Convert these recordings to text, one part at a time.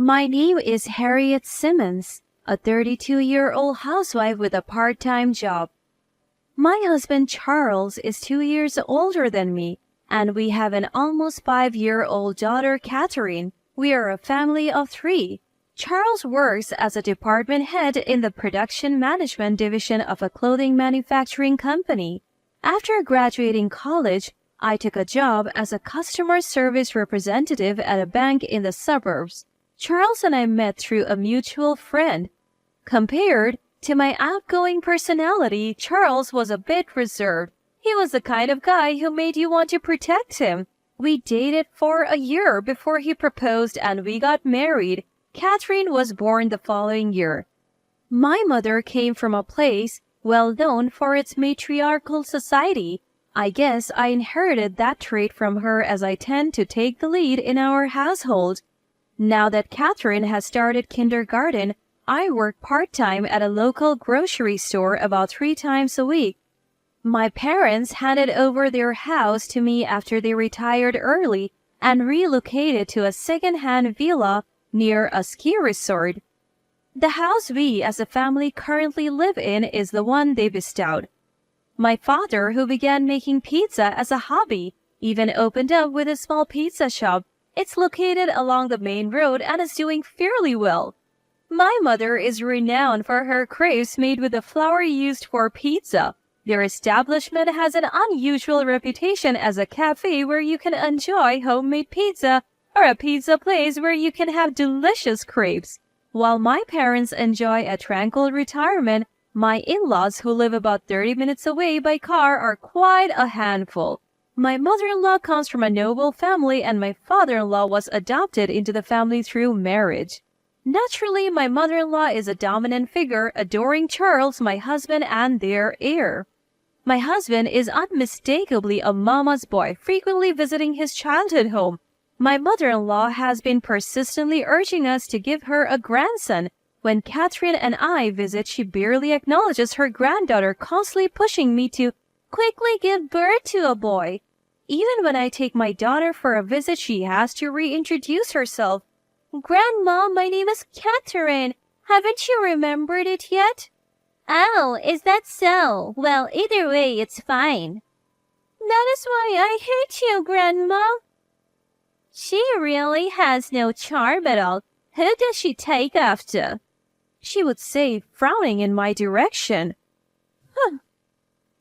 My name is Harriet Simmons, a 32-year-old housewife with a part-time job. My husband Charles is 2 years older than me, and we have an almost 5-year-old daughter, Catherine. We are a family of 3. Charles works as a department head in the production management division of a clothing manufacturing company. After graduating college, I took a job as a customer service representative at a bank in the suburbs. Charles and I met through a mutual friend. Compared to my outgoing personality, Charles was a bit reserved. He was the kind of guy who made you want to protect him. We dated for a year before he proposed and we got married. Catherine was born the following year. My mother came from a place well known for its matriarchal society. I guess I inherited that trait from her, as I tend to take the lead in our household. Now that Catherine has started kindergarten, I work part-time at a local grocery store about 3 times a week. My parents handed over their house to me after they retired early and relocated to a second-hand villa near a ski resort. The house we as a family currently live in is the one they bestowed. My father, who began making pizza as a hobby, even opened up with a small pizza shop. It's located along the main road and is doing fairly well. My mother is renowned for her crepes made with the flour used for pizza. Their establishment has an unusual reputation as a cafe where you can enjoy homemade pizza or a pizza place where you can have delicious crepes. While my parents enjoy a tranquil retirement, my in-laws, who live about 30 minutes away by car, are quite a handful. My mother-in-law comes from a noble family and my father-in-law was adopted into the family through marriage. Naturally, my mother-in-law is a dominant figure, adoring Charles, my husband, and their heir. My husband is unmistakably a mama's boy, frequently visiting his childhood home. My mother-in-law has been persistently urging us to give her a grandson. When Catherine and I visit, she barely acknowledges her granddaughter, constantly pushing me to quickly give birth to a boy. Even when I take my daughter for a visit, she has to reintroduce herself. Grandma, my name is Catherine. Haven't you remembered it yet? Oh, is that so? Well, either way, it's fine. That is why I hate you, Grandma. She really has no charm at all. Who does she take after? She would say, frowning in my direction.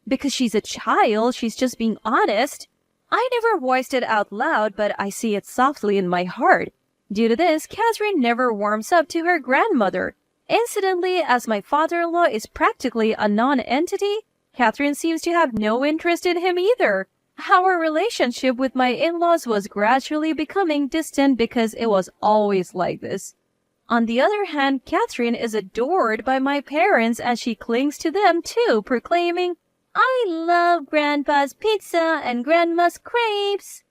Because she's a child, she's just being honest. I never voiced it out loud, but I see it softly in my heart. Due to this, Catherine never warms up to her grandmother. Incidentally, as my father-in-law is practically a non-entity, Catherine seems to have no interest in him either. Our relationship with my in-laws was gradually becoming distant because it was always like this. On the other hand, Catherine is adored by my parents and she clings to them too, proclaiming, I love Grandpa's pizza and Grandma's crepes.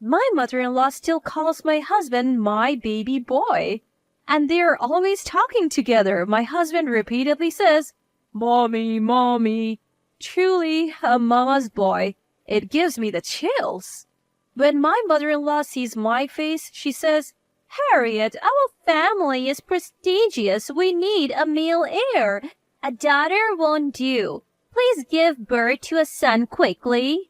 My mother-in-law still calls my husband my baby boy. And they're always talking together. My husband repeatedly says, Mommy, Mommy. Truly a mama's boy. It gives me the chills. When my mother-in-law sees my face, she says, Harriet, our family is prestigious. We need a male heir. A daughter won't do. Please give birth to a son quickly.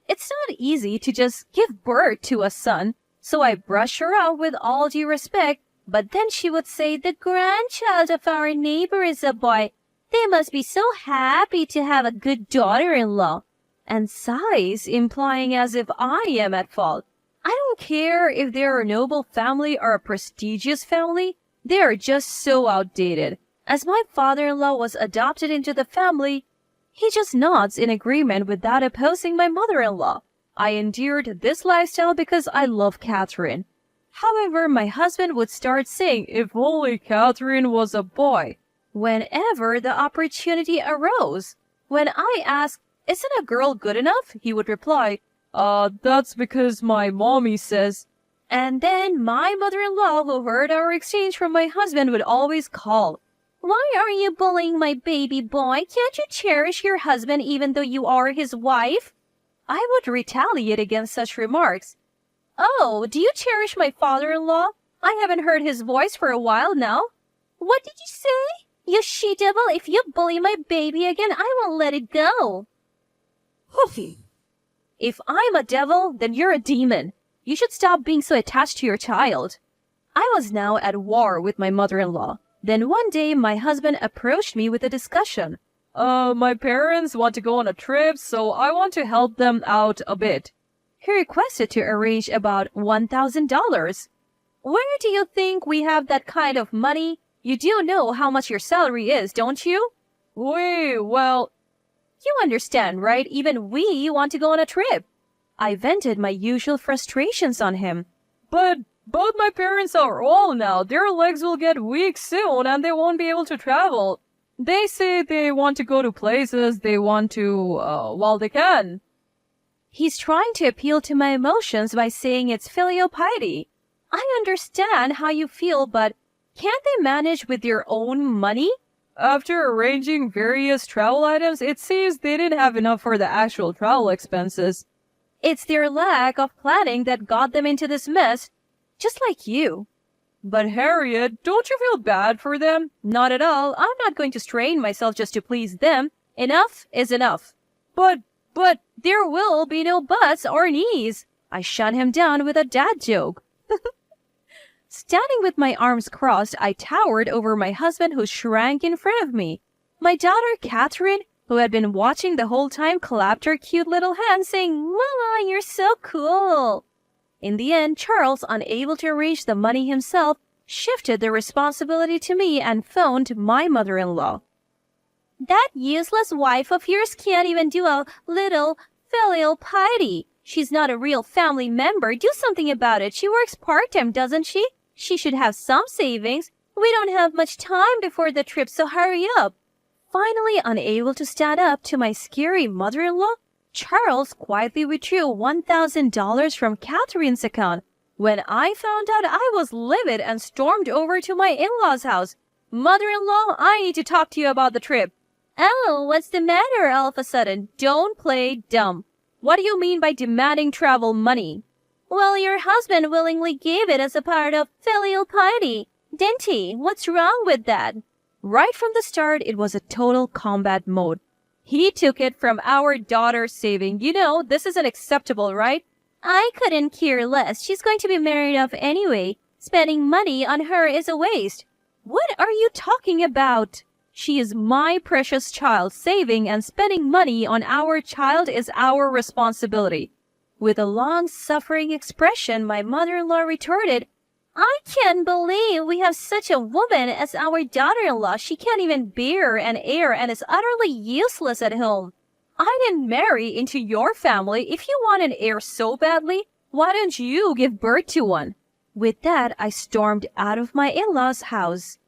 It's not easy to just give birth to a son, so I brush her out with all due respect, but then she would say, the grandchild of our neighbor is a boy. They must be so happy to have a good daughter-in-law. And sighs, implying as if I am at fault. I don't care if they're a noble family or a prestigious family, they are just so outdated. As my father-in-law was adopted into the family, he just nods in agreement without opposing my mother-in-law. I endured this lifestyle because I love Catherine. However, my husband would start saying, if only Catherine was a boy, whenever the opportunity arose. When I asked, isn't a girl good enough? He would reply, that's because my mommy says. And then my mother-in-law, who heard our exchange from my husband, would always call. Why are you bullying my baby boy? Can't you cherish your husband even though you are his wife? I would retaliate against such remarks. Oh, do you cherish my father-in-law? I haven't heard his voice for a while now. What did you say? You she-devil, if you bully my baby again, I won't let it go. Hoofy. If I'm a devil, then you're a demon. You should stop being so attached to your child. I was now at war with my mother-in-law. Then one day, my husband approached me with a discussion. My parents want to go on a trip, so I want to help them out a bit. He requested to arrange about $1,000. Where do you think we have that kind of money? You do know how much your salary is, don't you? Well, you understand, right? Even we want to go on a trip. I vented my usual frustrations on him. But both my parents are old now. Their legs will get weak soon and they won't be able to travel. They say they want to go to places they want to while they can. He's trying to appeal to my emotions by saying it's filial piety. I understand how you feel, but can't they manage with their own money? After arranging various travel items, it seems they didn't have enough for the actual travel expenses. It's their lack of planning that got them into this mess, just like you. But Harriet, don't you feel bad for them? Not at all. I'm not going to strain myself just to please them. Enough is enough. But there will be no buts or knees. I shut him down with a dad joke. Standing with my arms crossed, I towered over my husband who shrank in front of me. My daughter, Catherine, who had been watching the whole time, clapped her cute little hands, saying, "Mama, you're so cool." In the end, Charles, unable to arrange the money himself, shifted the responsibility to me and phoned my mother-in-law. That useless wife of yours can't even do a little filial piety. She's not a real family member. Do something about it. She works part-time, doesn't she? She should have some savings. We don't have much time before the trip, so hurry up. Finally, unable to stand up to my scary mother-in-law, Charles quietly withdrew $1,000 from Catherine's account. When I found out, I was livid and stormed over to my in-laws' house. Mother-in-law, I need to talk to you about the trip. Oh, what's the matter all of a sudden? Don't play dumb. What do you mean by demanding travel money? Well, your husband willingly gave it as a part of filial piety, didn't he? What's wrong with that? Right from the start, it was a total combat mode. He took it from our daughter's saving. You know, this isn't acceptable, right? I couldn't care less. She's going to be married off anyway. Spending money on her is a waste. What are you talking about? She is my precious child. Saving and spending money on our child is our responsibility. With a long-suffering expression, my mother-in-law retorted, I can't believe we have such a woman as our daughter-in-law. She can't even bear an heir and is utterly useless at home. I didn't marry into your family. If you want an heir so badly, why don't you give birth to one? With that, I stormed out of my in-laws' house.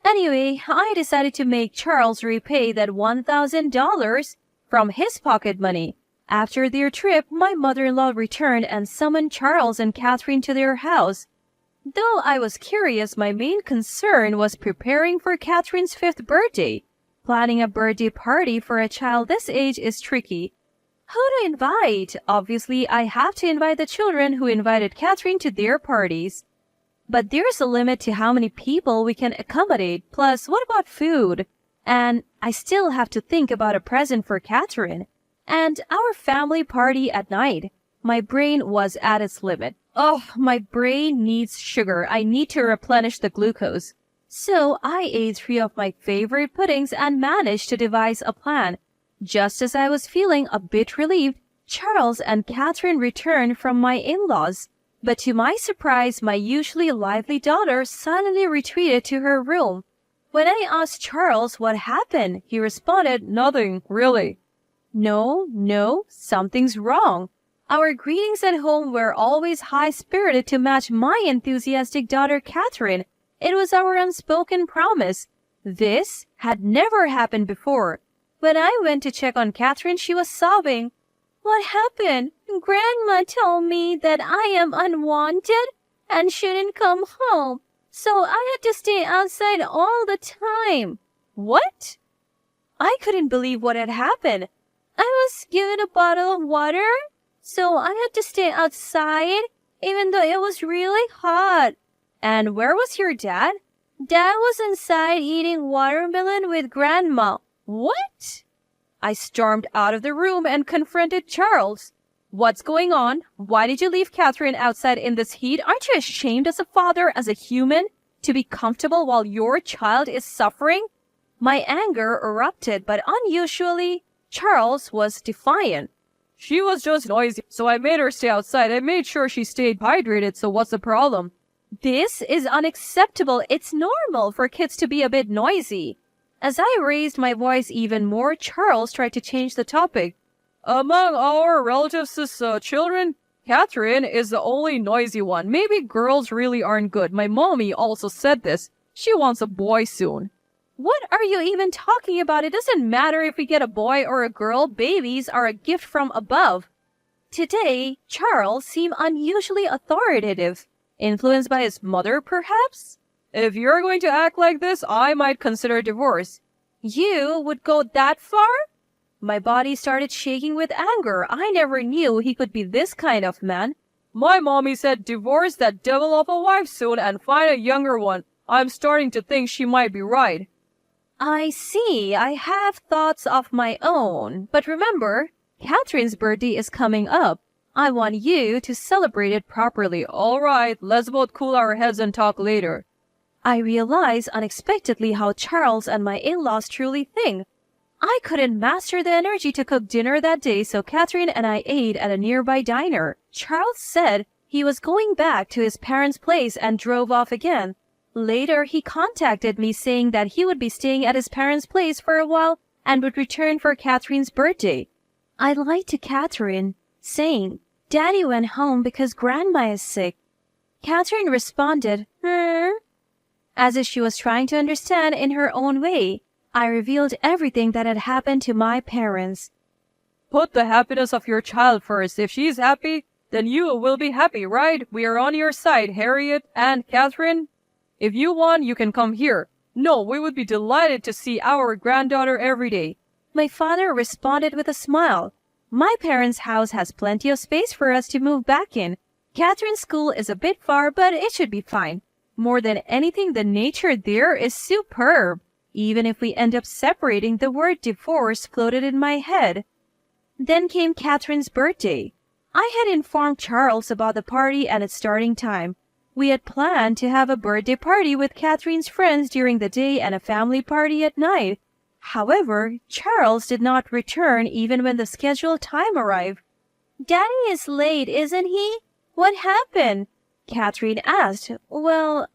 Anyway, I decided to make Charles repay that $1,000 from his pocket money. After their trip, my mother-in-law returned and summoned Charles and Catherine to their house. Though I was curious, my main concern was preparing for Catherine's 5th birthday. Planning a birthday party for a child this age is tricky. Who to invite? Obviously, I have to invite the children who invited Catherine to their parties. But there's a limit to how many people we can accommodate. Plus, what about food? And I still have to think about a present for Catherine. And our family party at night. My brain was at its limit. Oh, my brain needs sugar. I need to replenish the glucose. So I ate 3 of my favorite puddings and managed to devise a plan. Just as I was feeling a bit relieved, Charles and Catherine returned from my in-laws. But to my surprise, my usually lively daughter suddenly retreated to her room. When I asked Charles what happened, he responded, "Nothing, really." No, something's wrong. Our greetings at home were always high-spirited to match my enthusiastic daughter Catherine. It was our unspoken promise. This had never happened before. When I went to check on Catherine, she was sobbing. What happened? Grandma told me that I am unwanted and shouldn't come home, so I had to stay outside all the time. What? I couldn't believe what had happened. I was given a bottle of water, so I had to stay outside, even though it was really hot. And where was your dad? Dad was inside eating watermelon with Grandma. What? I stormed out of the room and confronted Charles. What's going on? Why did you leave Catherine outside in this heat? Aren't you ashamed as a father, as a human, to be comfortable while your child is suffering? My anger erupted, but unusually, Charles was defiant. She was just noisy, so I made her stay outside. I made sure she stayed hydrated, so what's the problem? This is unacceptable. It's normal for kids to be a bit noisy. As I raised my voice even more, Charles tried to change the topic. Among our relatives' children, Catherine is the only noisy one. Maybe girls really aren't good. My mommy also said this. She wants a boy soon. What are you even talking about? It doesn't matter if we get a boy or a girl. Babies are a gift from above. Today, Charles seemed unusually authoritative. Influenced by his mother, perhaps? If you're going to act like this, I might consider divorce. You would go that far? My body started shaking with anger. I never knew he could be this kind of man. My mommy said divorce that devil of a wife soon and find a younger one. I'm starting to think she might be right. I see. I have thoughts of my own. But remember, Catherine's birthday is coming up. I want you to celebrate it properly. All right, let's both cool our heads and talk later. I realized unexpectedly how Charles and my in-laws truly think. I couldn't master the energy to cook dinner that day, so Catherine and I ate at a nearby diner. Charles said he was going back to his parents' place and drove off again. Later, he contacted me saying that he would be staying at his parents' place for a while and would return for Catherine's birthday. I lied to Catherine, saying, Daddy went home because Grandma is sick. Catherine responded, as if she was trying to understand in her own way. I revealed everything that had happened to my parents. Put the happiness of your child first. If she's happy, then you will be happy, right? We are on your side, Harriet and Catherine. If you want, you can come here. No, we would be delighted to see our granddaughter every day. My father responded with a smile. My parents' house has plenty of space for us to move back in. Catherine's school is a bit far, but it should be fine. More than anything, the nature there is superb. Even if we end up separating, the word divorce floated in my head. Then came Catherine's birthday. I had informed Charles about the party and its starting time. We had planned to have a birthday party with Catherine's friends during the day and a family party at night. However, Charles did not return even when the scheduled time arrived. Daddy is late, isn't he? What happened? Catherine asked. Well,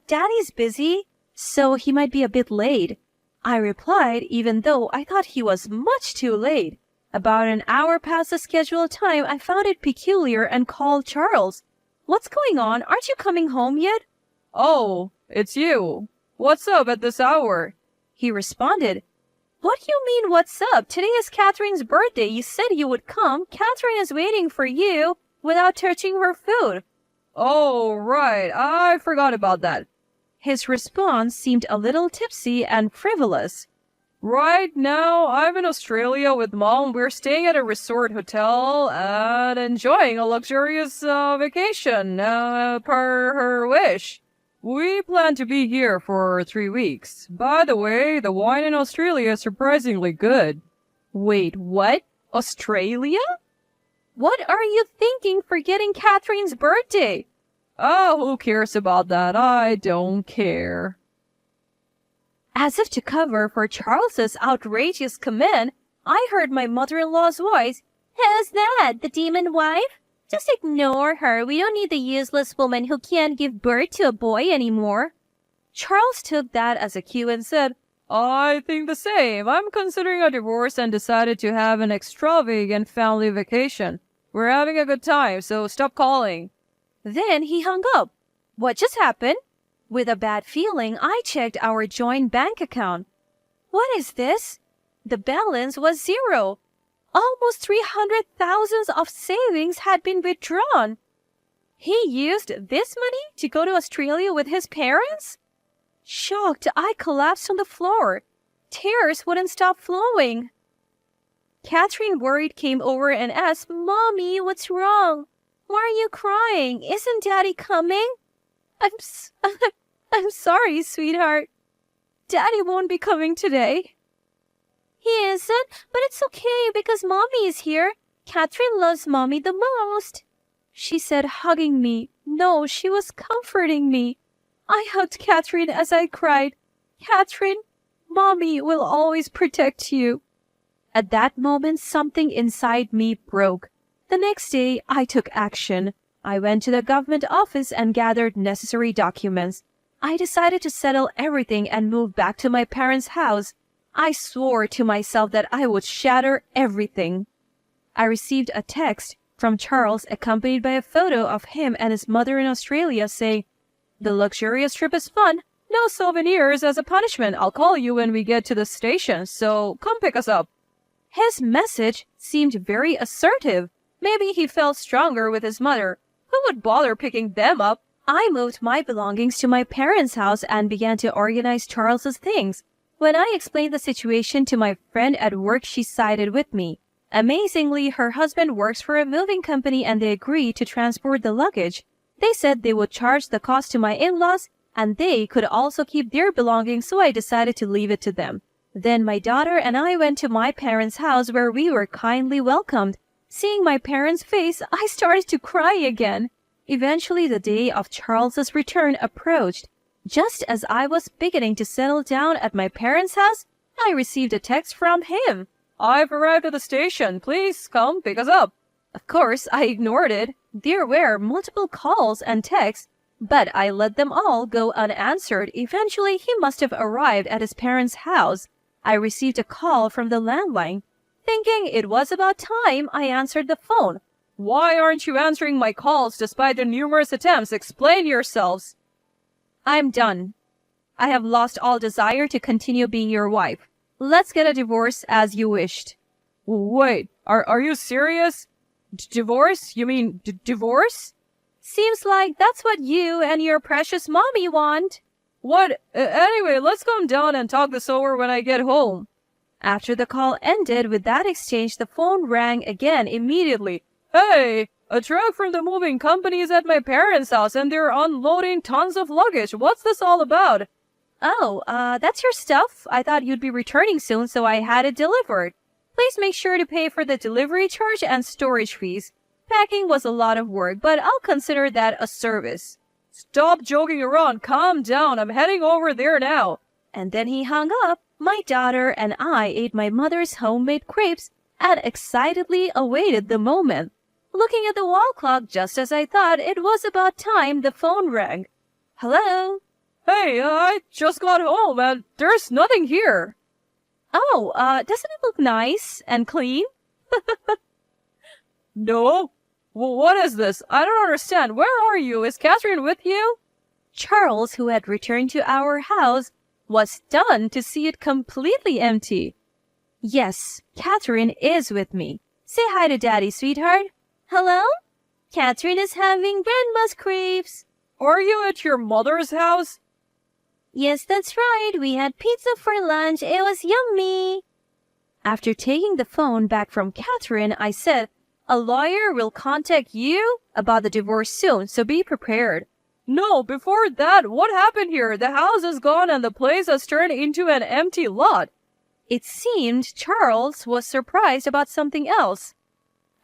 Daddy's busy, so he might be a bit late. I replied, even though I thought he was much too late. About an hour past the scheduled time, I found it peculiar and called Charles. What's going on? Aren't you coming home yet? Oh, it's you. What's up at this hour? He responded. What do you mean, what's up? Today is Catherine's birthday. You said you would come. Catherine is waiting for you without touching her food. Oh, right. I forgot about that. His response seemed a little tipsy and frivolous. Right now, I'm in Australia with Mom. We're staying at a resort hotel and enjoying a luxurious vacation, per her wish. We plan to be here for 3 weeks. By the way, the wine in Australia is surprisingly good. Wait, what? Australia? What are you thinking forgetting Catherine's birthday? Oh, who cares about that? I don't care. As if to cover for Charles's outrageous command, I heard my mother-in-law's voice. Who's that? The demon wife? Just ignore her. We don't need the useless woman who can't give birth to a boy anymore. Charles took that as a cue and said, I think the same. I'm considering a divorce and decided to have an extravagant family vacation. We're having a good time, so stop calling. Then he hung up. What just happened? With a bad feeling, I checked our joint bank account. What is this? The balance was zero. Almost 300,000 of savings had been withdrawn. He used this money to go to Australia with his parents? Shocked, I collapsed on the floor. Tears wouldn't stop flowing. Catherine, worried, came over and asked, Mommy, what's wrong? Why are you crying? Isn't Daddy coming? I'm sorry, sweetheart. Daddy won't be coming today. He isn't, but it's okay because Mommy is here. Catherine loves Mommy the most, she said, hugging me. No, she was comforting me. I hugged Catherine as I cried, Catherine, Mommy will always protect you. At that moment, something inside me broke. The next day, I took action. I went to the government office and gathered necessary documents. I decided to settle everything and move back to my parents' house. I swore to myself that I would shatter everything. I received a text from Charles accompanied by a photo of him and his mother in Australia saying, "The luxurious trip is fun. No souvenirs as a punishment. I'll call you when we get to the station, so come pick us up." His message seemed very assertive. Maybe he felt stronger with his mother. Who would bother picking them up? I moved my belongings to my parents' house and began to organize Charles's things. When I explained the situation to my friend at work, she sided with me. Amazingly, her husband works for a moving company and they agreed to transport the luggage. They said they would charge the cost to my in-laws and they could also keep their belongings, so I decided to leave it to them. Then my daughter and I went to my parents' house where we were kindly welcomed. Seeing my parents' face, I started to cry again. Eventually, the day of Charles's return approached. Just as I was beginning to settle down at my parents' house, I received a text from him. "I've arrived at the station. Please come pick us up." Of course, I ignored it. There were multiple calls and texts, but I let them all go unanswered. Eventually, he must have arrived at his parents' house. I received a call from the landline. Thinking it was about time, I answered the phone. "Why aren't you answering my calls despite the numerous attempts? Explain yourselves." "I'm done. I have lost all desire to continue being your wife. Let's get a divorce as you wished." "Wait, are you serious? Divorce? You mean divorce?" "Seems like that's what you and your precious mommy want." "What? Anyway, let's come down and talk this over when I get home." After the call ended with that exchange, the phone rang again immediately. "Hey, a truck from the moving company is at my parents' house and they're unloading tons of luggage. What's this all about?" "Oh, that's your stuff. I thought you'd be returning soon, so I had it delivered. Please make sure to pay for the delivery charge and storage fees. Packing was a lot of work, but I'll consider that a service." "Stop joking around. Calm down. I'm heading over there now." And then he hung up. My daughter and I ate my mother's homemade crepes and excitedly awaited the moment. Looking at the wall clock, just as I thought it was about time, the phone rang. "Hello?" "Hey, I just got home and there's nothing here." "Oh, doesn't it look nice and clean?" "No. What is this? I don't understand. Where are you? Is Catherine with you?" Charles, who had returned to our house, was stunned to see it completely empty. "Yes, Catherine is with me. Say hi to Daddy, sweetheart." "Hello? Catherine is having grandma's crepes." "Are you at your mother's house?" "Yes, that's right. We had pizza for lunch. It was yummy." After taking the phone back from Catherine, I said, "A lawyer will contact you about the divorce soon, so be prepared." "No, before that, what happened here? The house is gone and the place has turned into an empty lot." It seemed Charles was surprised about something else.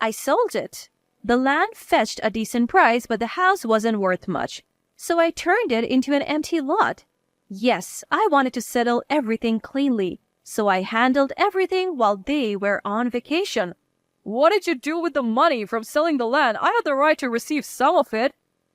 "I sold it. The land fetched a decent price, but the house wasn't worth much. So I turned it into an empty lot. Yes, I wanted to settle everything cleanly, so I handled everything while they were on vacation." "What did you do with the money from selling the land? I had the right to receive some of it."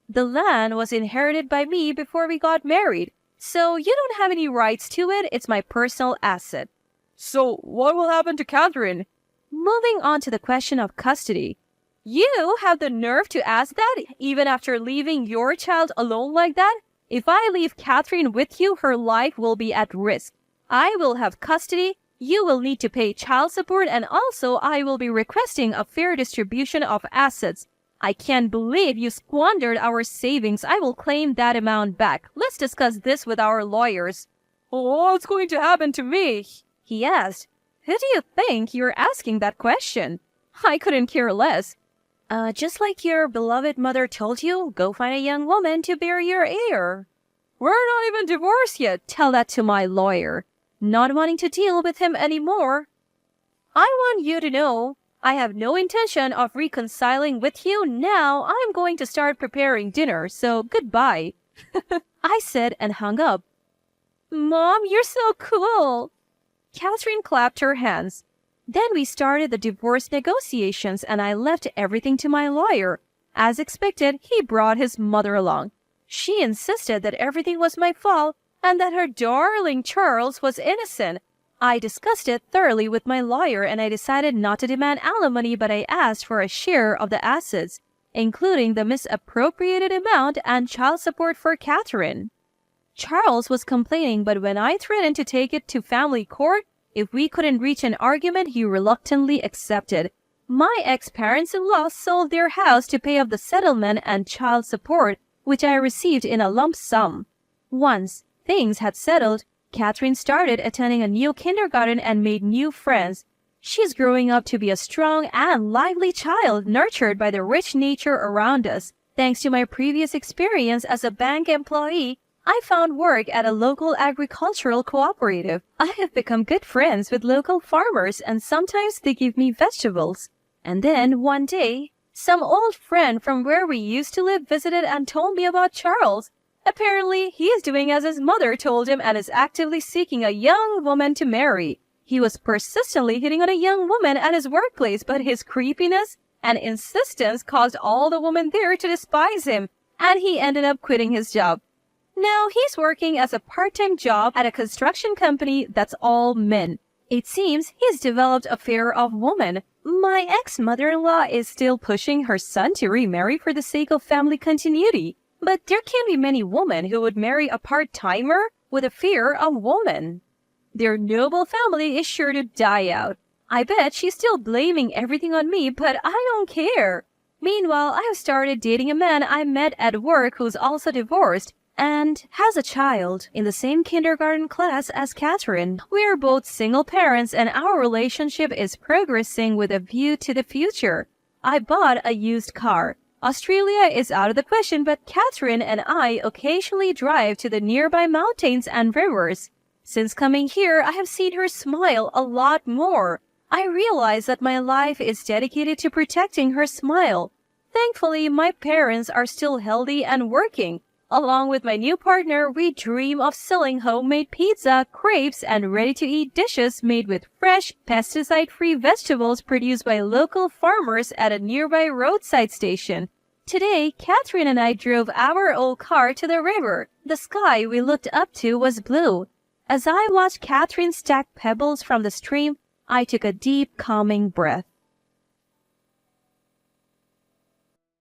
"The land was inherited by me before we got married, so you don't have any rights to it. It's my personal asset." "So what will happen to Catherine?" Moving on to the question of custody. "You have the nerve to ask that even after leaving your child alone like that? If I leave Catherine with you, her life will be at risk. I will have custody. You will need to pay child support, and also I will be requesting a fair distribution of assets. I can't believe you squandered our savings. I will claim that amount back. Let's discuss this with our lawyers." "What's going to happen to me?" he asked. "Who do you think you're asking that question?" I couldn't care less. Just like your beloved mother told you, go find a young woman to bear your heir. We're not even divorced yet. Tell that to my lawyer. Not wanting to deal with him anymore. I want you to know, I have no intention of reconciling with you now. I'm going to start preparing dinner, so goodbye. I said and hung up. Mom, you're so cool. Catherine clapped her hands. Then we started the divorce negotiations and I left everything to my lawyer. As expected, he brought his mother along. She insisted that everything was my fault and that her darling Charles was innocent. I discussed it thoroughly with my lawyer and I decided not to demand alimony, but I asked for a share of the assets, including the misappropriated amount and child support for Catherine. Charles was complaining, but when I threatened to take it to family court, if we couldn't reach an argument, he reluctantly accepted. My ex-parents-in-law sold their house to pay off the settlement and child support, which I received in a lump sum. Once things had settled, Catherine started attending a new kindergarten and made new friends. She's growing up to be a strong and lively child nurtured by the rich nature around us. Thanks to my previous experience as a bank employee, I found work at a local agricultural cooperative. I have become good friends with local farmers and sometimes they give me vegetables. And then one day, some old friend from where we used to live visited and told me about Charles. Apparently, he is doing as his mother told him and is actively seeking a young woman to marry. He was persistently hitting on a young woman at his workplace, but his creepiness and insistence caused all the women there to despise him, and he ended up quitting his job. Now he's working as a part-time job at a construction company that's all men. It seems he's developed a fear of women. My ex-mother-in-law is still pushing her son to remarry for the sake of family continuity. But there can't be many women who would marry a part-timer with a fear of women. Their noble family is sure to die out. I bet she's still blaming everything on me, but I don't care. Meanwhile, I've started dating a man I met at work who's also divorced and has a child in the same kindergarten class as Catherine. We're both single parents and our relationship is progressing with a view to the future. I bought a used car. Australia is out of the question, but Catherine and I occasionally drive to the nearby mountains and rivers. Since coming here, I have seen her smile a lot more. I realize that my life is dedicated to protecting her smile. Thankfully, my parents are still healthy and working. Along with my new partner, we dream of selling homemade pizza, crepes, and ready-to-eat dishes made with fresh, pesticide-free vegetables produced by local farmers at a nearby roadside station. Today, Catherine and I drove our old car to the river. The sky we looked up to was blue. As I watched Catherine stack pebbles from the stream, I took a deep, calming breath.